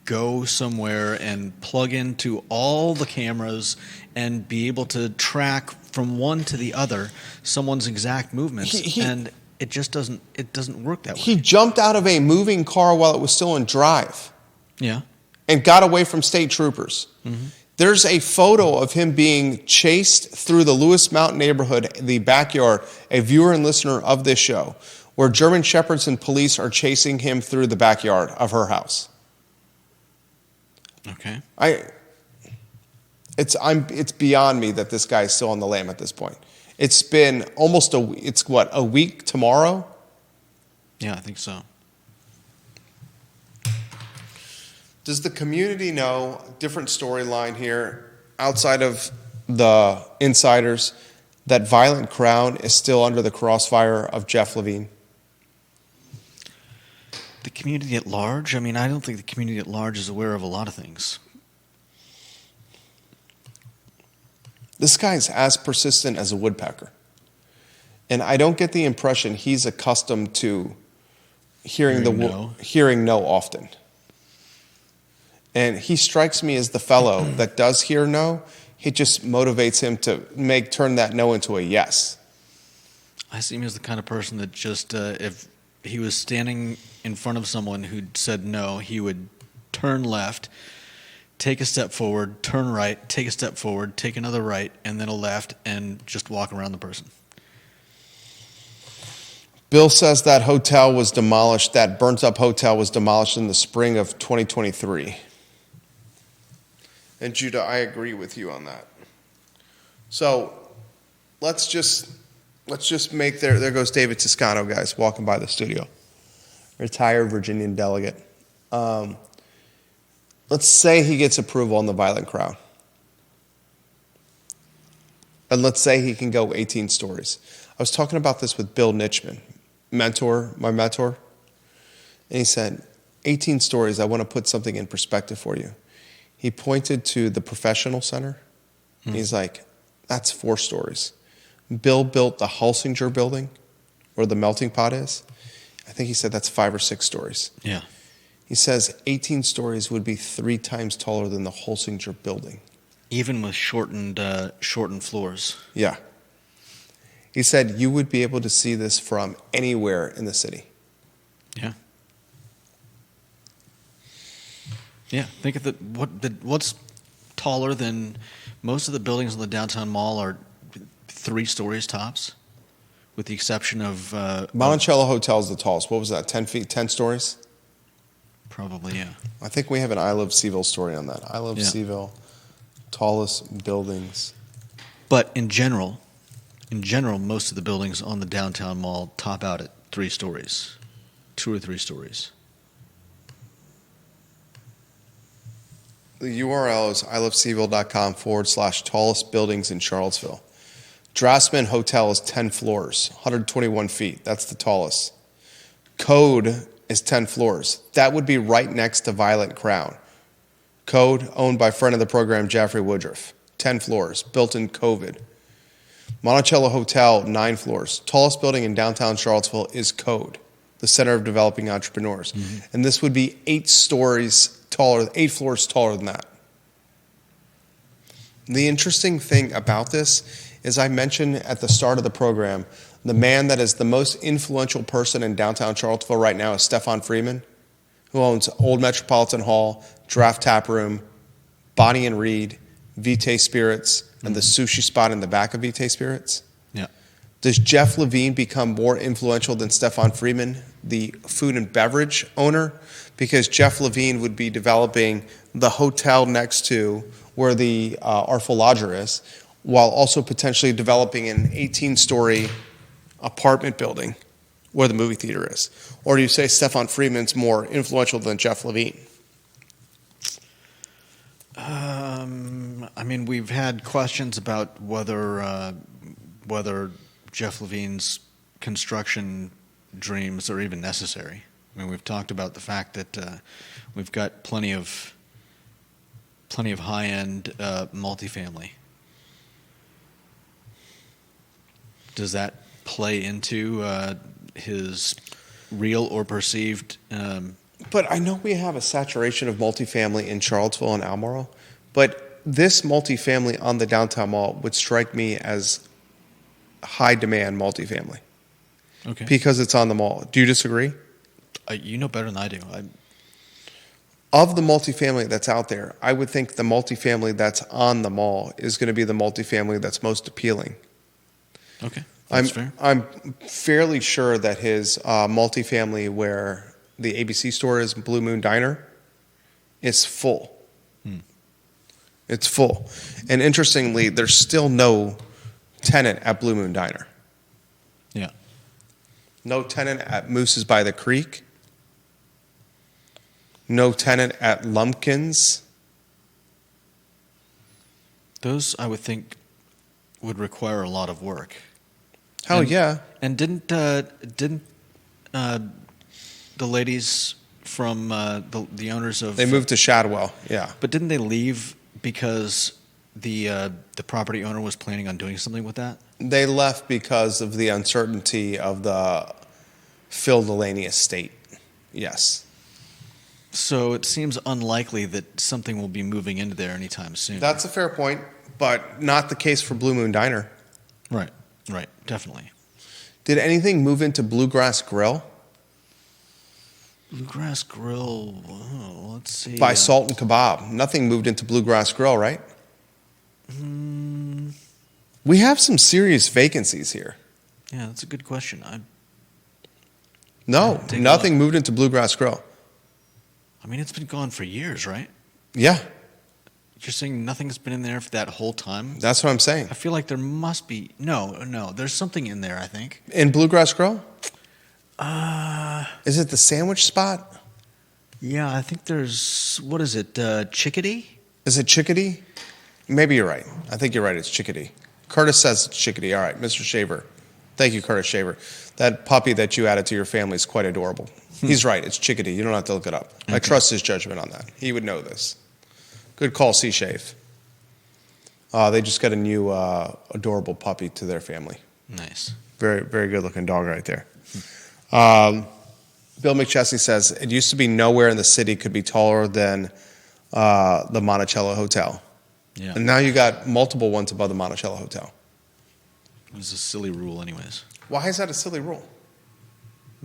go somewhere and plug into all the cameras and be able to track from one to the other someone's exact movements. And it just doesn't work that way. He jumped out of a moving car while it was still in drive. Yeah. And got away from state troopers. There's a photo of him being chased through the Lewis Mountain neighborhood, the backyard, a viewer and listener of this show, where German Shepherds and police are chasing him through the backyard of her house. Okay. It's beyond me that this guy is still on the lam at this point. It's been almost a week tomorrow? Yeah, I think so. Does the community know, different storyline here, outside of the insiders, that Violent Crown is still under the crossfire of Jeff Levine? The community at large? I mean, I don't think the community at large is aware of a lot of things. This guy's as persistent as a woodpecker. And I don't get the impression he's accustomed to hearing no often. And he strikes me as the fellow that does hear no. It just motivates him to turn that no into a yes. I see him as the kind of person that just, if he was standing in front of someone who said no, he would turn left, take a step forward, turn right, take a step forward, take another right, and then a left, and just walk around the person. Bill says that hotel was demolished, that burnt-up hotel was demolished in the spring of 2023. And Judah, I agree with you on that. So let's just make there goes David Toscano, guys, walking by the studio. Retired Virginian delegate. Let's say he gets approval on the violent crowd. And let's say he can go 18 stories. I was talking about this with Bill Nitchman, my mentor. And he said, 18 stories, I want to put something in perspective for you. He pointed to the professional center. And he's like, that's 4 stories. Bill built the Hulsinger building, where the melting pot is. I think he said that's 5 or 6 stories. Yeah. He says 18 stories would be 3 times taller than the Hulsinger building. Even with shortened floors. Yeah. He said you would be able to see this from anywhere in the city. Yeah. Yeah. Think of what's taller than most of the buildings in the downtown mall are 3 stories tops, with the exception of Monticello Hotel is the tallest. What was that? 10 feet, 10 stories? Probably, yeah. I think we have an I Love CVille story on that. I Love CVille, tallest buildings. But in general, most of the buildings on the downtown mall top out at 3 stories, 2 or 3 stories. The URL is ilovecville.com/tallest buildings in Charlottesville. Draftsman Hotel is 10 floors, 121 feet. That's the tallest. Code is 10 floors. That would be right next to Violent Crown. Code, owned by friend of the program, Jeffrey Woodruff. 10 floors, built in COVID. Monticello Hotel, 9 floors. Tallest building in downtown Charlottesville is Code, the Center of Developing Entrepreneurs. Mm-hmm. And this would be 8 stories taller, 8 floors taller than that. The interesting thing about this is I mentioned at the start of the program, the man that is the most influential person in downtown Charlottesville right now is Stefan Freeman, who owns Old Metropolitan Hall, Draft Tap Room, Bonnie and Reed, Vitae Spirits, and the sushi spot in the back of Vitae Spirits. Yeah. Does Jeff Levine become more influential than Stefan Freeman, the food and beverage owner? Because Jeff Levine would be developing the hotel next to where the Artful Lodger is, while also potentially developing an 18-story apartment building where the movie theater is. Or do you say Stefan Freeman's more influential than Jeff Levine? I mean, we've had questions about whether Jeff Levine's construction dreams are even necessary. I mean, we've talked about the fact that we've got plenty of high-end multifamily. Does that play into his real or perceived? But I know we have a saturation of multifamily in Charlottesville and Albemarle, but this multifamily on the downtown mall would strike me as high-demand multifamily. Okay. Because it's on the mall. Do you disagree? You know better than I do. Of the multifamily that's out there, I would think the multifamily that's on the mall is going to be the multifamily that's most appealing. Okay, that's fair. I'm fairly sure that his multifamily where the ABC store is, Blue Moon Diner, is full. It's full. And interestingly, there's still no tenant at Blue Moon Diner. Yeah. No tenant at Moose's by the Creek. No tenant at Lumpkins. Those, I would think, would require a lot of work. Hell yeah. And didn't the ladies from the owners of... They moved to Shadwell, yeah. But didn't they leave because the property owner was planning on doing something with that? They left because of the uncertainty of the Phil Delaney estate, yes. So it seems unlikely that something will be moving into there anytime soon. That's a fair point, but not the case for Blue Moon Diner. Right, definitely. Did anything move into Bluegrass Grill? Bluegrass Grill, let's see. By Salt and Kebab. Nothing moved into Bluegrass Grill, right? We have some serious vacancies here. Yeah, that's a good question. No, Take a nothing look. moved into Bluegrass Grill. I mean, it's been gone for years, right? Yeah, You're saying nothing's been in there for that whole time? that's what I'm saying. I feel like there must be. No, there's something in there, I think. In Bluegrass Grill? Is it the sandwich spot? Yeah, I think there's, what is it, Chickadee? Is it Chickadee? Maybe you're right. I think you're right. It's Chickadee. Curtis says it's Chickadee. All right, Mr. Shaver. Thank you, Curtis Shaver. That puppy that you added to your family is quite adorable. He's right. It's Chickadee. You don't have to look it up. I trust his judgment on that. He would know this. Good call, Sea Shave. They just got a new adorable puppy to their family. Nice. Very, very good-looking dog right there. Bill McChesney says, it used to be nowhere in the city could be taller than the Monticello Hotel. Yeah. And now you got multiple ones above the Monticello Hotel. It's a silly rule anyways. Why is that a silly rule?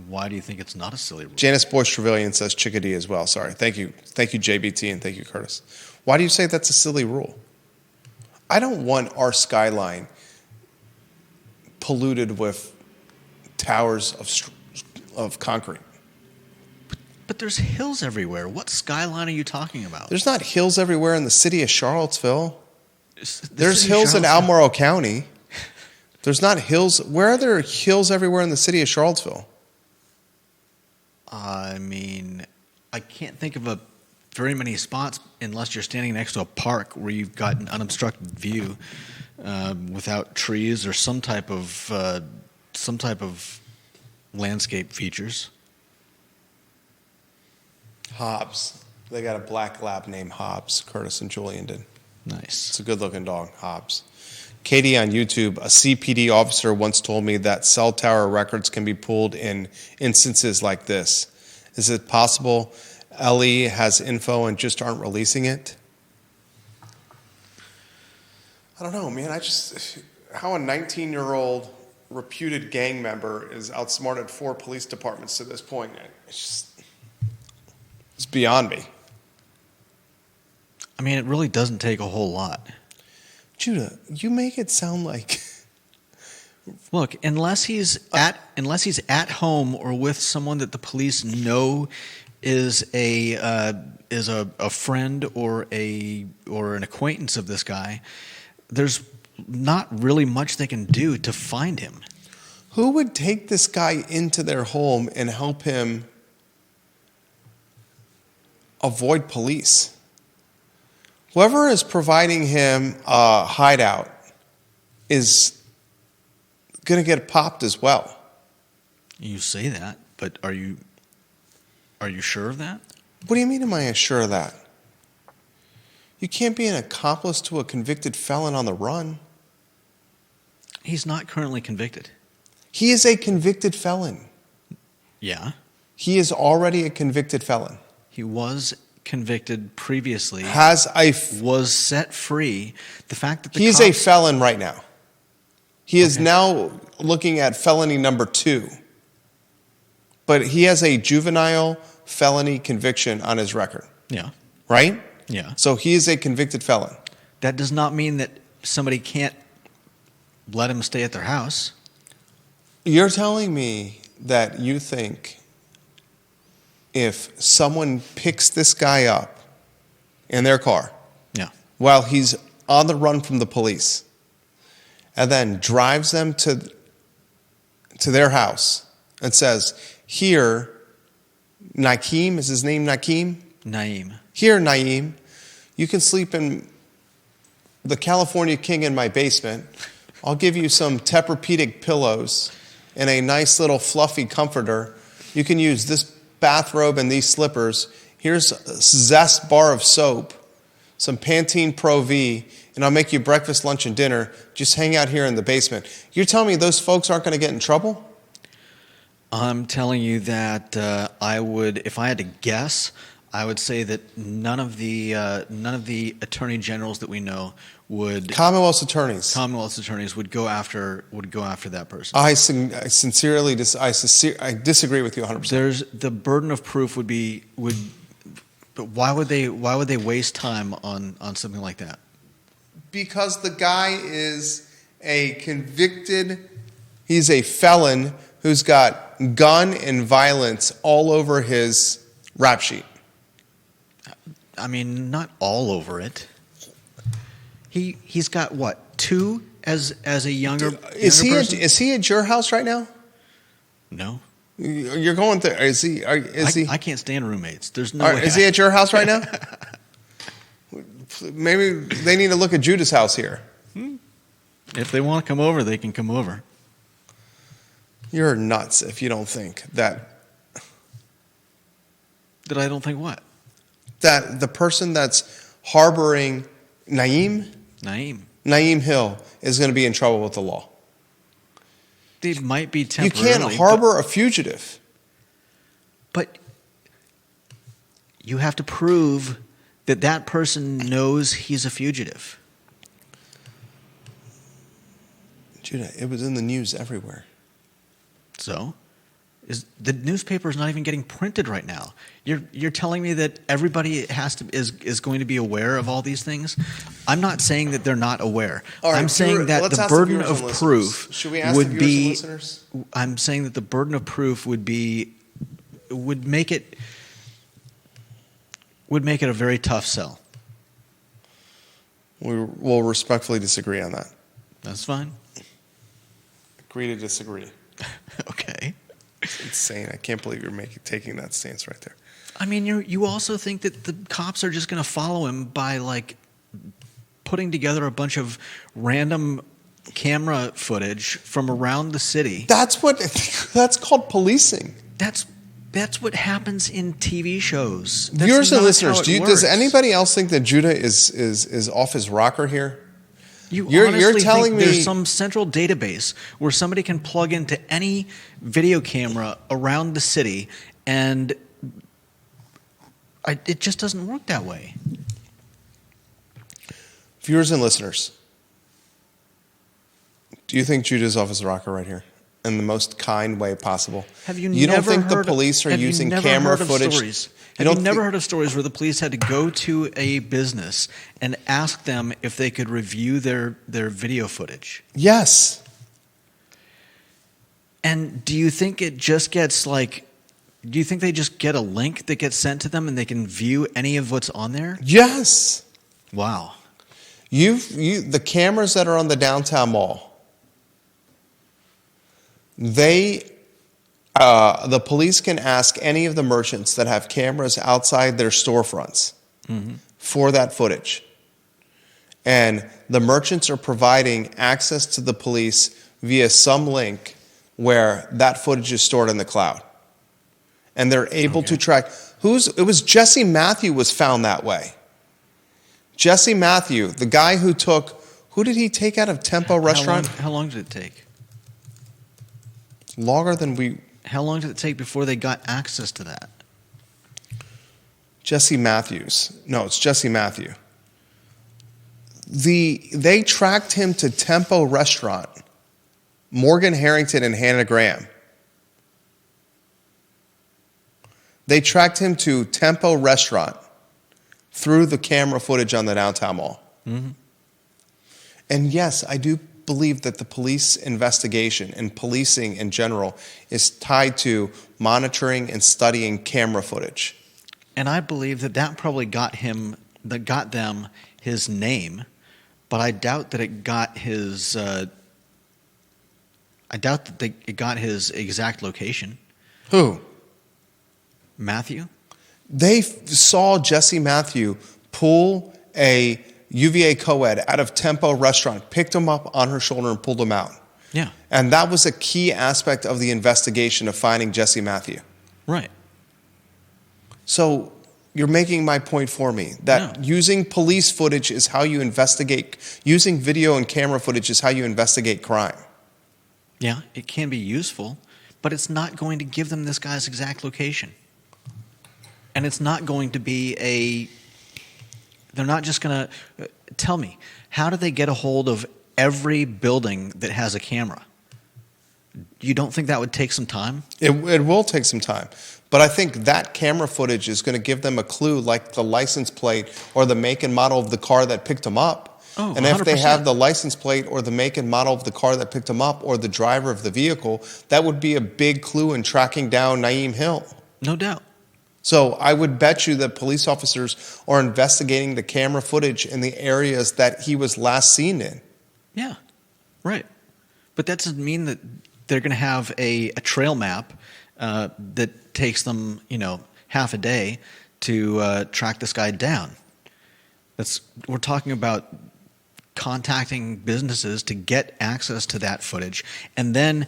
Why do you think it's not a silly rule? Janice Boyce Trevelyan says Chickadee as well. Sorry. Thank you, JBT, and thank you, Curtis. Why do you say that's a silly rule? I don't want our skyline polluted with towers of concrete. But there's hills everywhere. What skyline are you talking about? There's not hills everywhere in the city of Charlottesville. The There's city of hills in Charlottesville- Albemarle County. There's not hills. Where are there hills everywhere in the city of Charlottesville? I mean, I can't think of very many spots unless you're standing next to a park where you've got an unobstructed view without trees or some type of landscape features. Hobbs. They got a black lab named Hobbs. Curtis and Julian did. Nice. It's a good-looking dog, Hobbs. Katie on YouTube, a CPD officer once told me that cell tower records can be pulled in instances like this. Is it possible Ellie has info and just aren't releasing it? I don't know, man. How a 19-year-old reputed gang member is outsmarted 4 police departments to this point, it's beyond me. I mean, it really doesn't take a whole lot. Judah, you make it sound like... Look, unless he's at home or with someone that the police know is a friend or an acquaintance of this guy, there's not really much they can do to find him. Who would take this guy into their home and help him avoid police? Whoever is providing him a hideout is going to get popped as well. You say that, but are you sure of that? What do you mean am I sure of that? You can't be an accomplice to a convicted felon on the run. He's not currently convicted. He is a convicted felon. Yeah. He is already a convicted felon. He was convicted previously. Was set free. The fact that he is a felon right now. He is now looking at felony number 2. But he has a juvenile felony conviction on his record. Yeah. Right? Yeah. So he is a convicted felon. That does not mean that somebody can't let him stay at their house. You're telling me that you think if someone picks this guy up in their car while he's on the run from the police and then drives them to their house and says, here, Nakeem, is his name Nakeem? Naeem. Here, Naeem, you can sleep in the California King in my basement. I'll give you some Tempur-Pedic pillows and a nice little fluffy comforter. You can use this bathrobe and these slippers. Here's a Zest bar of soap, some Pantene Pro V, and I'll make you breakfast, lunch, and dinner. Just hang out here in the basement. You're telling me those folks aren't going to get in trouble? I'm telling you that I would, if I had to guess, I would say that none of the attorney generals that we know would Commonwealth's attorneys would go after that person. I sincerely disagree with you 100%. There's the burden of proof but why would they waste time on something like that? Because the guy is a convicted, he's a felon who's got gun and violence all over his rap sheet. I mean, not all over it. He's got what, 2 as a younger person? Is he at your house right now? No. You're going through. Is he? I can't stand roommates. There's no way. Is he at your house right now? Maybe they need to look at Judah's house here. If they want to come over, they can come over. You're nuts if you don't think that. That I don't think what? That the person that's harboring Naeem Hill is going to be in trouble with the law. They might be You temporarily. can't harbor a fugitive. But you have to prove that that person knows he's a fugitive. Judah, it was in the news everywhere. So, the newspaper is not even getting printed right now. You're telling me that everybody is going to be aware of all these things? I'm not saying that they're not aware. All right, I'm saying that the burden of proof would be. I'm saying that the burden of proof would make it a very tough sell. We will respectfully disagree on that. That's fine. Agree to disagree. Okay. It's insane. I can't believe you're taking that stance right there. I mean, you also think that the cops are just going to follow him by like putting together a bunch of random camera footage from around the city. That's called policing. That's what happens in TV shows. Viewers and listeners, does anybody else think that Judah is off his rocker here? You're telling me there's some central database where somebody can plug into any video camera around the city, and it just doesn't work that way. Viewers and listeners, do you think Judah's off his rocker right here in the most kind way possible? You don't think the police are using camera footage? Have you never heard of stories where the police had to go to a business and ask them if they could review their video footage? Yes. And do you think it just gets like, do you think they just get a link that gets sent to them and they can view any of what's on there? Yes. Wow. The cameras that are on the downtown mall, the police can ask any of the merchants that have cameras outside their storefronts for that footage. And the merchants are providing access to the police via some link where that footage is stored in the cloud. And they're able to track it was Jesse Matthew was found that way. Jesse Matthew, the guy who did he take out of Tempo Restaurant? How long did it take? Longer than we... How long did it take before they got access to that? Jesse Matthews. No, it's Jesse Matthew. They tracked him to Tempo Restaurant, Morgan Harrington and Hannah Graham. They tracked him to Tempo Restaurant through the camera footage on the downtown mall. Mm-hmm. And yes, I do believe that the police investigation and policing in general is tied to monitoring and studying camera footage. And I believe that probably got them his name, but I doubt that it got his. I doubt that it got his exact location. Who? Matthew. They saw Jesse Matthew pull a UVA co-ed out of Tempo Restaurant, picked him up on her shoulder and pulled him out. Yeah. And that was a key aspect of the investigation of finding Jesse Matthew. Right. So you're making my point for me, that using police footage is how you investigate, using video and camera footage is how you investigate crime. Yeah, it can be useful, but it's not going to give them this guy's exact location. And it's not going to be they're not just going to, tell me, how do they get a hold of every building that has a camera? You don't think that would take some time? It will take some time. But I think that camera footage is going to give them a clue, like the license plate or the make and model of the car that picked them up. Oh, And if they 100%. have the license plate or the make and model of the car that picked them up or the driver of the vehicle, that would be a big clue in tracking down Naeem Hill. No doubt. So I would bet you that police officers are investigating the camera footage in the areas that he was last seen in. Yeah, right. But that doesn't mean that they're going to have a trail map that takes them, half a day to track this guy down. We're talking about contacting businesses to get access to that footage and then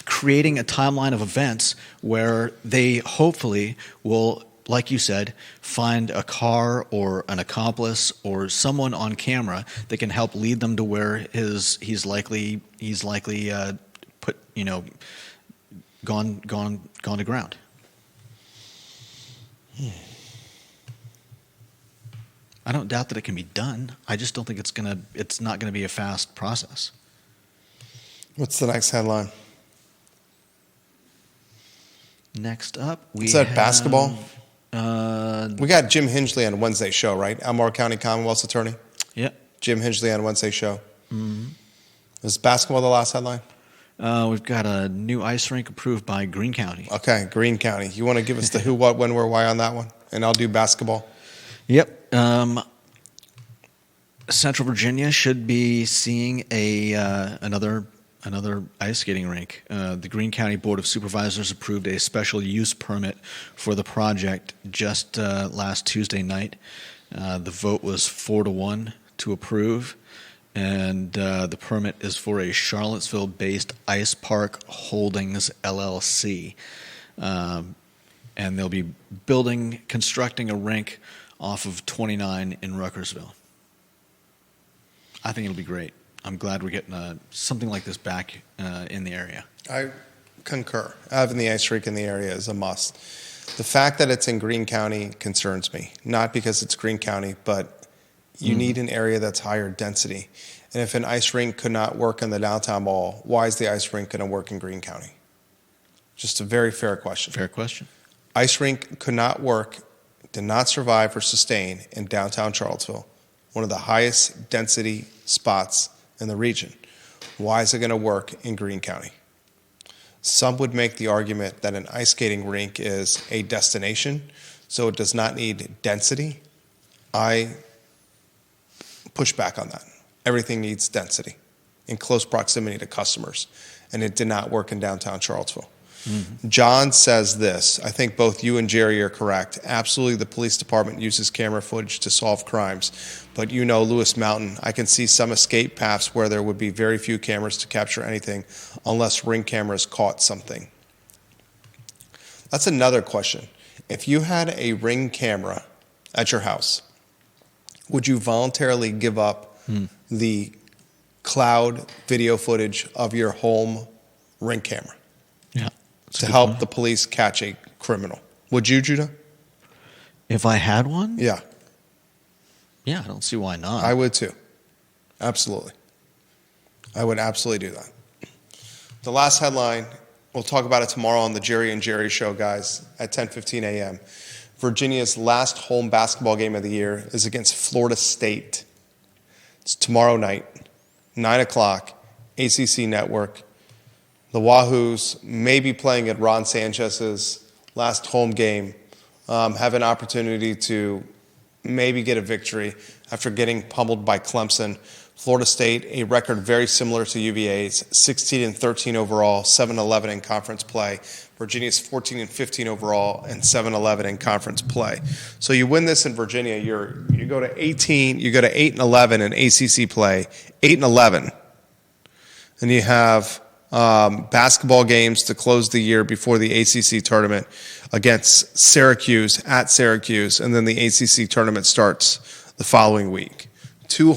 creating a timeline of events where they hopefully will, like you said, find a car or an accomplice or someone on camera that can help lead them to where he's likely put gone to ground. I don't doubt that it can be done. I just don't think it's not gonna be a fast process. What's the next headline? Next up, Is that basketball? Uh, We got Jim Hingeley on Wednesday show, right? Albemarle County Commonwealth's attorney. yeah. Jim Hingeley on Wednesday show. Mm-hmm. Is basketball the last headline? We've got a new ice rink approved by Greene County. Okay, Greene County. You want to give us the who, what, when, where, why on that one? And I'll do basketball. Yep. Central Virginia should be seeing another ice skating rink. The Greene County Board of Supervisors approved a special use permit for the project just last Tuesday night. The vote was 4-1 to approve, and the permit is for a Charlottesville-based Ice Park Holdings LLC. And they'll be constructing a rink off of 29 in Ruckersville. I think it'll be great. I'm glad we're getting something like this back in the area. I concur. Having the ice rink in the area is a must. The fact that it's in Greene County concerns me, not because it's Greene County, but you need an area that's higher density. And if an ice rink could not work in the downtown mall, why is the ice rink going to work in Greene County? Just a very fair question. Fair question. Ice rink could not work, did not survive or sustain in downtown Charlottesville, one of the highest density spots in the region. Why is it going to work in Greene County? Some would make the argument that an ice skating rink is a destination, so it does not need density. I push back on that. Everything needs density in close proximity to customers, and it did not work in downtown Charlottesville. Mm-hmm. John says this. I think both you and Jerry are correct. Absolutely, the police department uses camera footage to solve crimes. But Lewis Mountain, I can see some escape paths where there would be very few cameras to capture anything unless Ring cameras caught something. That's another question. If you had a Ring camera at your house, would you voluntarily give up the cloud video footage of your home Ring camera? Yeah. To help the police catch a criminal. Would you, Judah? If I had one? Yeah. Yeah, I don't see why not. I would too. Absolutely. I would absolutely do that. The last headline, we'll talk about it tomorrow on the Jerry and Jerry show, guys, at 10:15 a.m. Virginia's last home basketball game of the year is against Florida State. It's tomorrow night, 9 o'clock, ACC Network. The Wahoos may be playing at Ron Sanchez's last home game, have an opportunity to maybe get a victory after getting pummeled by Clemson. Florida State, a record very similar to UVA's, 16-13 overall, 7-11 in conference play. Virginia's 14-15 overall and 7-11 in conference play. So you win this in Virginia, you go to 8-11 in ACC play, 8-11, and you have basketball games to close the year before the ACC tournament against Syracuse at Syracuse, and then the ACC tournament starts the following week. Two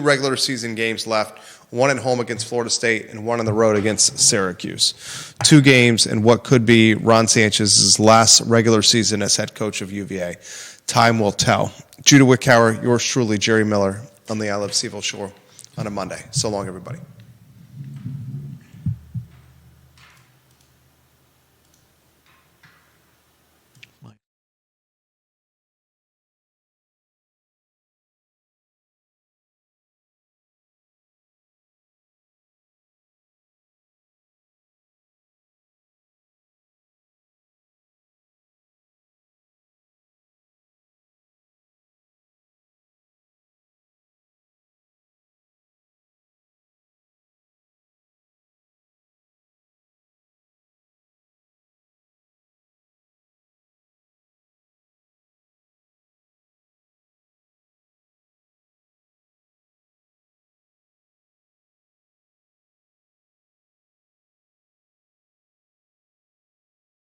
regular season games left, one at home against Florida State and one on the road against Syracuse. 2 games in what could be Ron Sanchez's last regular season as head coach of UVA. Time will tell. Judah Wickhauer, yours truly, Jerry Miller, on the I Love CVille Show on a Monday. So long, everybody.